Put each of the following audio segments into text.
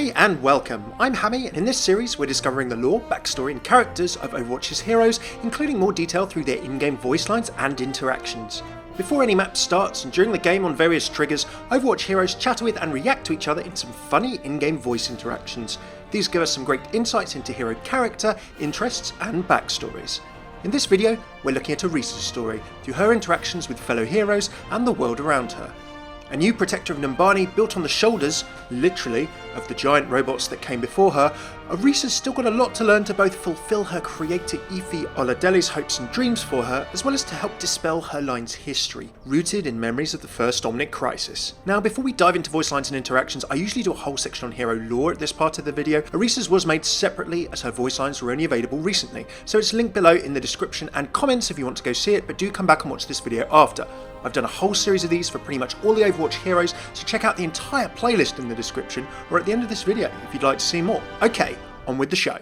Hey and welcome, I'm Hammeh, and in this series we're discovering the lore, backstory and characters of Overwatch's heroes, including more detail through their in-game voice lines and interactions. Before any map starts and during the game on various triggers, Overwatch heroes chat with and react to each other in some funny in-game voice interactions. These give us some great insights into hero character, interests and backstories. In this video, we're looking at Orisa's story, through her interactions with fellow heroes and the world around her. A new protector of Numbani built on the shoulders, literally, of the giant robots that came before her, Orisa's still got a lot to learn to both fulfill her creator Efi Oladele's hopes and dreams for her, as well as to help dispel her line's history, rooted in memories of the first Omnic crisis. Now, before we dive into voice lines and interactions, I usually do a whole section on hero lore at this part of the video. Orisa's was made separately as her voice lines were only available recently, so it's linked below in the description and comments if you want to go see it, but do come back and watch this video after. I've done a whole series of these for pretty much all the Overwatch heroes, so check out the entire playlist in the description or at the end of this video if you'd like to see more. Okay, on with the show.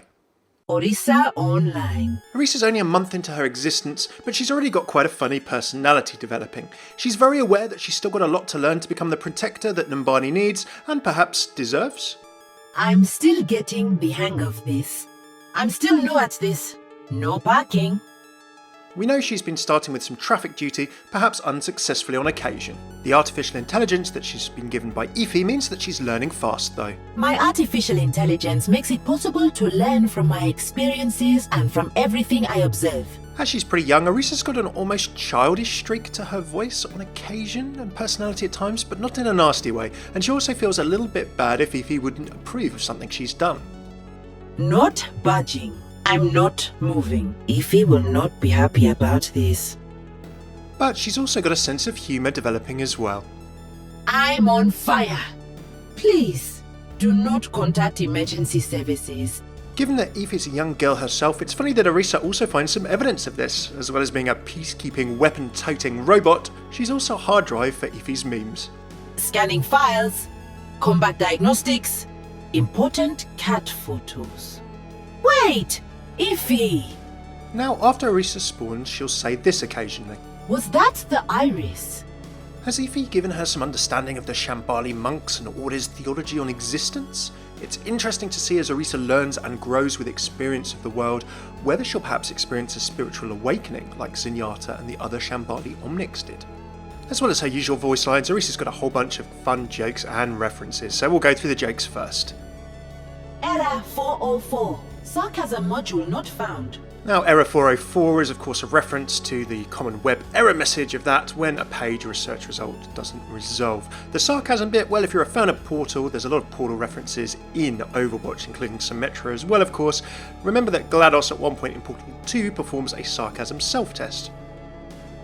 Orisa Online. Orisa's only a month into her existence, but she's already got quite a funny personality developing. She's very aware that she's still got a lot to learn to become the protector that Numbani needs, and perhaps deserves. I'm still getting the hang of this. I'm still new at this. No parking. We know she's been starting with some traffic duty, perhaps unsuccessfully on occasion. The artificial intelligence that she's been given by Efi means that she's learning fast though. My artificial intelligence makes it possible to learn from my experiences and from everything I observe. As she's pretty young, Orisa's got an almost childish streak to her voice on occasion and personality at times, but not in a nasty way, and she also feels a little bit bad if Efi wouldn't approve of something she's done. Not budging. I'm not moving. Efi will not be happy about this. But she's also got a sense of humour developing as well. I'm on fire. Please, do not contact emergency services. Given that Efi's a young girl herself, it's funny that Orisa also finds some evidence of this. As well as being a peacekeeping, weapon-toting robot, she's also a hard drive for Efi's memes. Scanning files, combat diagnostics, important cat photos. Wait! Efi! Now, after Orisa spawns, she'll say this occasionally. Was that the iris? Has Efi given her some understanding of the Shambali monks and Order's theology on existence? It's interesting to see as Orisa learns and grows with experience of the world, whether she'll perhaps experience a spiritual awakening like Zenyatta and the other Shambali Omnics did. As well as her usual voice lines, Orisa's got a whole bunch of fun jokes and references, so we'll go through the jokes first. Error 404. Sarcasm module not found. Now, error 404 is of course a reference to the common web error message of that when a page or a search result doesn't resolve. The sarcasm bit, well, if you're a fan of Portal, there's a lot of Portal references in Overwatch, including some Metro as well, of course. Remember that GLaDOS at one point in Portal 2 performs a sarcasm self-test.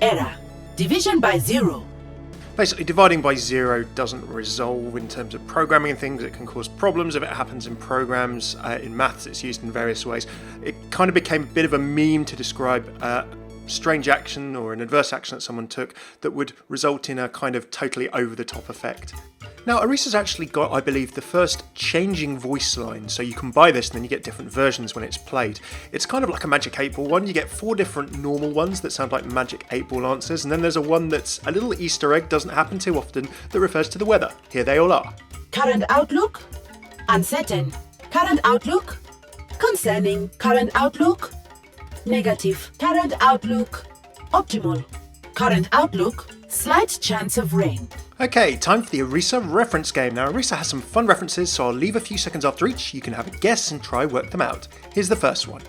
Error. Division by 0. Basically, dividing by 0 doesn't resolve in terms of programming and things. It can cause problems if it happens in programs. In maths, it's used in various ways. It kind of became a bit of a meme to describe a strange action or an adverse action that someone took that would result in a kind of totally over-the-top effect. Now, Orisa's actually got, I believe, the first changing voice line, so you can buy this and then you get different versions when it's played. It's kind of like a Magic 8 Ball one. You get 4 different normal ones that sound like Magic 8 Ball answers, and then there's a one that's a little Easter egg, doesn't happen too often, that refers to the weather. Here they all are. Current outlook? Uncertain. Current outlook? Concerning. Current outlook? Negative. Current outlook? Optimal. Current outlook? Slight chance of rain. Okay, time for the Orisa reference game. Now, Orisa has some fun references, so I'll leave a few seconds after each. You can have a guess and try work them out. Here's the first one.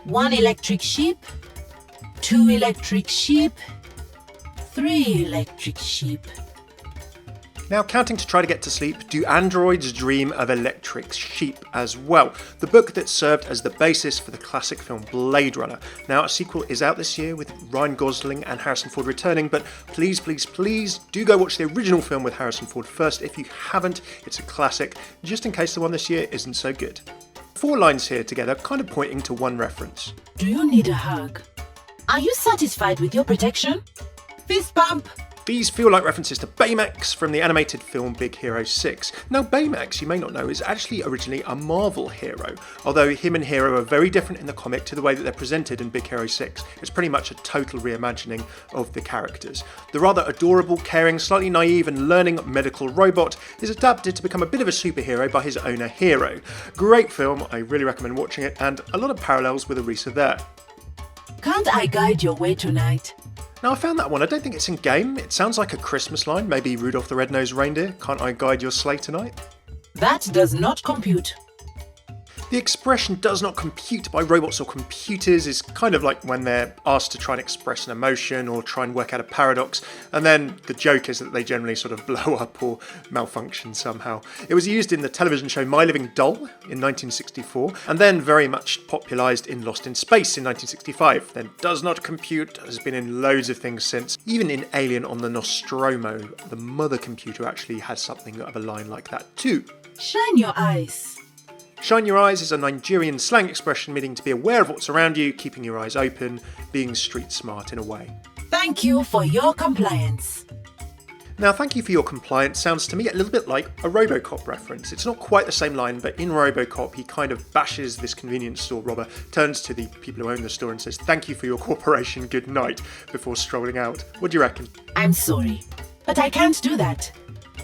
1 electric sheep, 2 electric sheep, 3 electric sheep. Now, counting to try to get to sleep, do androids dream of electric sheep as well? The book that served as the basis for the classic film Blade Runner. Now, a sequel is out this year with Ryan Gosling and Harrison Ford returning, but please, please, please do go watch the original film with Harrison Ford first. If you haven't, it's a classic, just in case the one this year isn't so good. 4 lines here together, kind of pointing to one reference. Do you need a hug? Are you satisfied with your protection? Fist bump. These feel like references to Baymax from the animated film Big Hero 6. Now Baymax, you may not know, is actually originally a Marvel hero, although him and Hero are very different in the comic to the way that they're presented in Big Hero 6. It's pretty much a total reimagining of the characters. The rather adorable, caring, slightly naive and learning medical robot is adapted to become a bit of a superhero by his owner Hero. Great film, I really recommend watching it, and a lot of parallels with Orisa there. Can't I guide your way tonight? Now I found that one, I don't think it's in game. It sounds like a Christmas line, maybe Rudolph the Red-Nosed Reindeer. Can't I guide your sleigh tonight? That does not compute. The expression does not compute by robots or computers is kind of like when they're asked to try and express an emotion or try and work out a paradox, and then the joke is that they generally sort of blow up or malfunction somehow. It was used in the television show My Living Doll in 1964, and then very much popularised in Lost in Space in 1965. Then does not compute has been in loads of things since. Even in Alien on the Nostromo, the mother computer actually has something of a line like that too. Shine your eyes. Shine your eyes is a Nigerian slang expression meaning to be aware of what's around you, keeping your eyes open, being street smart in a way. Thank you for your compliance. Now, thank you for your compliance sounds to me a little bit like a RoboCop reference. It's not quite the same line, but in RoboCop he kind of bashes this convenience store robber, turns to the people who own the store and says, "Thank you for your cooperation, good night," before strolling out. What do you reckon? I'm sorry, but I can't do that.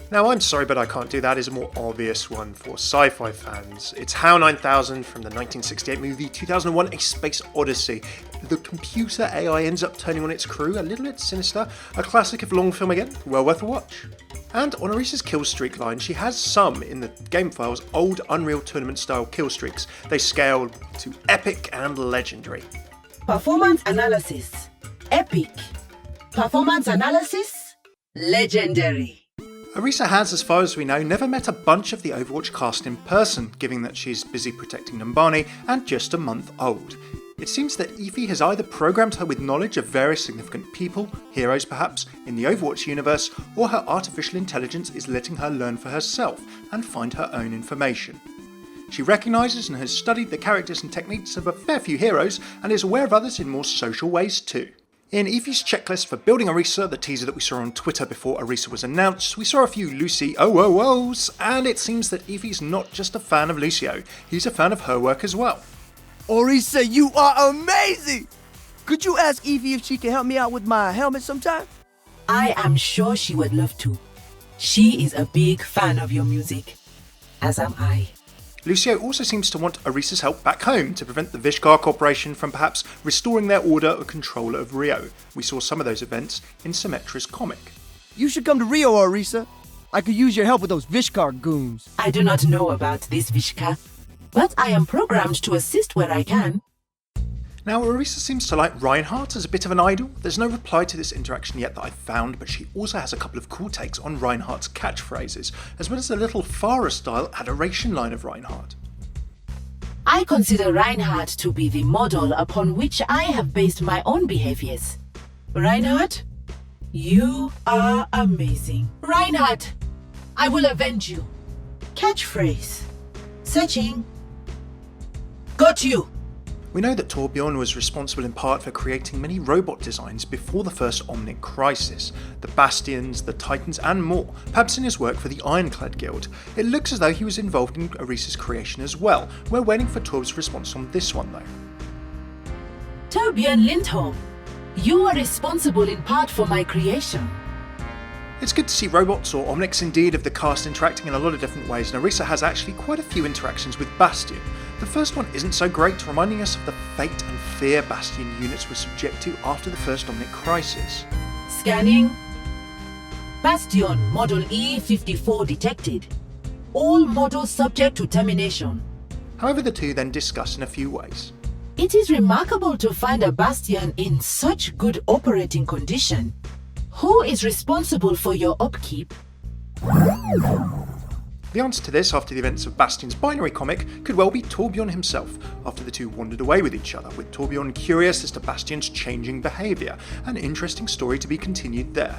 Now, I'm sorry, but I can't do that is a more obvious one for sci-fi fans. It's HAL 9000 from the 1968 movie 2001 A Space Odyssey. The computer AI ends up turning on its crew, a little bit sinister. A classic of long film again, well worth a watch. And on Orisa's kill streak line, she has some in the game files old Unreal Tournament style kill streaks. They scale to epic and legendary. Performance analysis. Epic. Performance analysis. Legendary. Orisa has, as far as we know, never met a bunch of the Overwatch cast in person, given that she's busy protecting Numbani and just a month old. It seems that Efi has either programmed her with knowledge of various significant people, heroes perhaps, in the Overwatch universe, or her artificial intelligence is letting her learn for herself and find her own information. She recognises and has studied the characters and techniques of a fair few heroes, and is aware of others in more social ways too. In Efi's checklist for building Orisa, the teaser that we saw on Twitter before Orisa was announced, we saw a few Lucy OOOs, and it seems that Efi's not just a fan of Lucio, he's a fan of her work as well. Orisa, you are amazing! Could you ask Efi if she can help me out with my helmet sometime? I am sure she would love to. She is a big fan of your music, as am I. Lucio also seems to want Orisa's help back home to prevent the Vishkar Corporation from perhaps restoring their order or control of Rio. We saw some of those events in Symmetra's comic. You should come to Rio, Orisa. I could use your help with those Vishkar goons. I do not know about this Vishka, but I am programmed to assist where I can. Now, Orisa seems to like Reinhardt as a bit of an idol. There's no reply to this interaction yet that I've found, but she also has a couple of cool takes on Reinhardt's catchphrases, as well as a little Farah-style adoration line of Reinhardt. I consider Reinhardt to be the model upon which I have based my own behaviors. Reinhardt, you are amazing. Reinhardt, I will avenge you. Catchphrase. Searching. Got you. We know that Torbjorn was responsible in part for creating many robot designs before the first Omnic Crisis, the Bastions, the Titans and more, perhaps in his work for the Ironclad Guild. It looks as though he was involved in Orisa's creation as well. We're waiting for Torb's response on this one though. Torbjorn Lindholm, you are responsible in part for my creation. It's good to see robots, or Omnics indeed, of the cast interacting in a lot of different ways, and Orisa has actually quite a few interactions with Bastion. The first one isn't so great, reminding us of the fate and fear Bastion units were subject to after the first Omnic Crisis. Scanning. Bastion Model E54 detected. All models subject to termination. However, the two then discuss in a few ways. It is remarkable to find a Bastion in such good operating condition. Who is responsible for your upkeep? The answer to this, after the events of Bastion's binary comic, could well be Torbjorn himself, after the two wandered away with each other, with Torbjorn curious as to Bastion's changing behaviour. An interesting story to be continued there.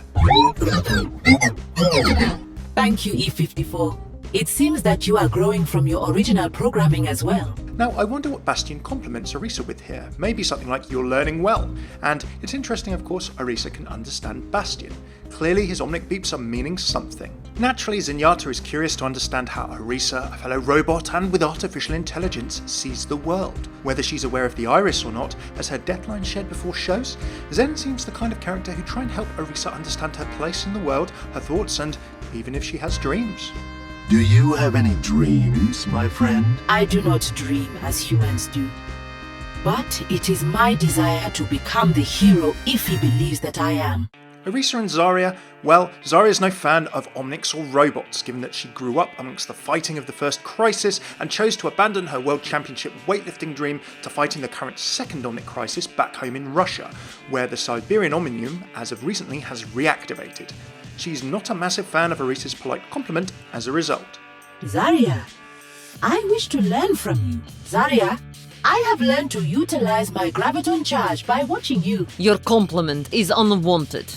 Thank you, E54. It seems that you are growing from your original programming as well. Now, I wonder what Bastion compliments Orisa with here. Maybe something like, "You're learning well." And it's interesting, of course, Orisa can understand Bastion. Clearly, his Omnic beeps are meaning something. Naturally, Zenyatta is curious to understand how Orisa, a fellow robot and with artificial intelligence, sees the world. Whether she's aware of the iris or not, as her deathline shared before shows, Zen seems the kind of character who try and help Orisa understand her place in the world, her thoughts, and even if she has dreams. Do you have any dreams, my friend? I do not dream as humans do. But it is my desire to become the hero Efi believes that I am. Orisa and Zarya, well, Zarya's no fan of Omnics or robots, given that she grew up amongst the fighting of the first crisis and chose to abandon her World Championship weightlifting dream to fighting the current second Omnic crisis back home in Russia, where the Siberian Omnium, as of recently, has reactivated. She's not a massive fan of Orisa's polite compliment as a result. Zarya, I wish to learn from you. Zarya, I have learned to utilize my graviton charge by watching you. Your compliment is unwanted.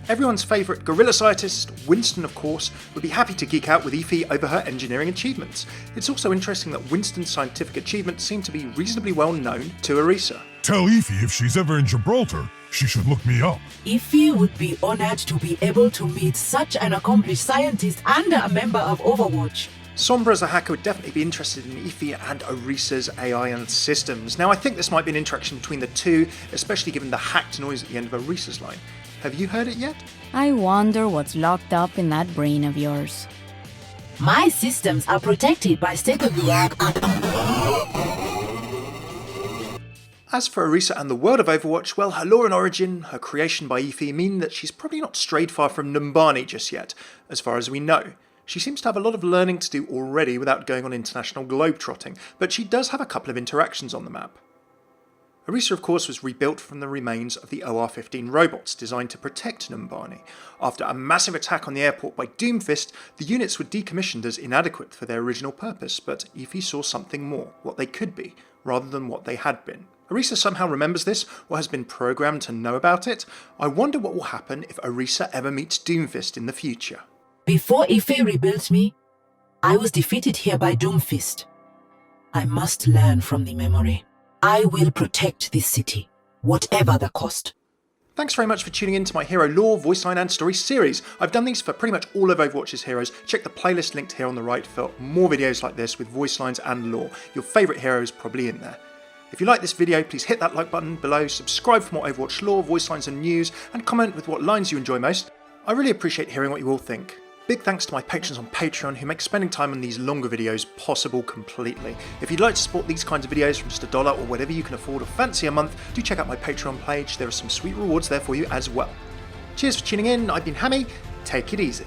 Everyone's favourite gorilla scientist, Winston of course, would be happy to geek out with Efi over her engineering achievements. It's also interesting that Winston's scientific achievements seem to be reasonably well known to Orisa. Tell Efi if she's ever in Gibraltar, she should look me up. Efi would be honored to be able to meet such an accomplished scientist and a member of Overwatch. Sombra as a hacker would definitely be interested in Efi and Orisa's AI and systems. Now I think this might be an interaction between the two, especially given the hacked noise at the end of Orisa's line. Have you heard it yet? I wonder what's locked up in that brain of yours. My systems are protected by state-of-the-art. As for Orisa and the world of Overwatch, well, her lore and origin, her creation by Efi, mean that she's probably not strayed far from Numbani just yet, as far as we know. She seems to have a lot of learning to do already without going on international globetrotting, but she does have a couple of interactions on the map. Orisa, of course, was rebuilt from the remains of the OR-15 robots designed to protect Numbani. After a massive attack on the airport by Doomfist, the units were decommissioned as inadequate for their original purpose, but Efi saw something more, what they could be, rather than what they had been. Orisa somehow remembers this, or has been programmed to know about it. I wonder what will happen if Orisa ever meets Doomfist in the future. Before Efi rebuilt me, I was defeated here by Doomfist. I must learn from the memory. I will protect this city, whatever the cost. Thanks very much for tuning in to my hero lore, voiceline and story series. I've done these for pretty much all of Overwatch's heroes. Check the playlist linked here on the right for more videos like this with voicelines and lore. Your favourite hero is probably in there. If you like this video, please hit that like button below, subscribe for more Overwatch lore, voicelines and news, and comment with what lines you enjoy most. I really appreciate hearing what you all think. Big thanks to my patrons on Patreon who make spending time on these longer videos possible completely. If you'd like to support these kinds of videos from just $1 or whatever you can afford or fancy a month, do check out my Patreon page, there are some sweet rewards there for you as well. Cheers for tuning in, I've been Hammeh, take it easy.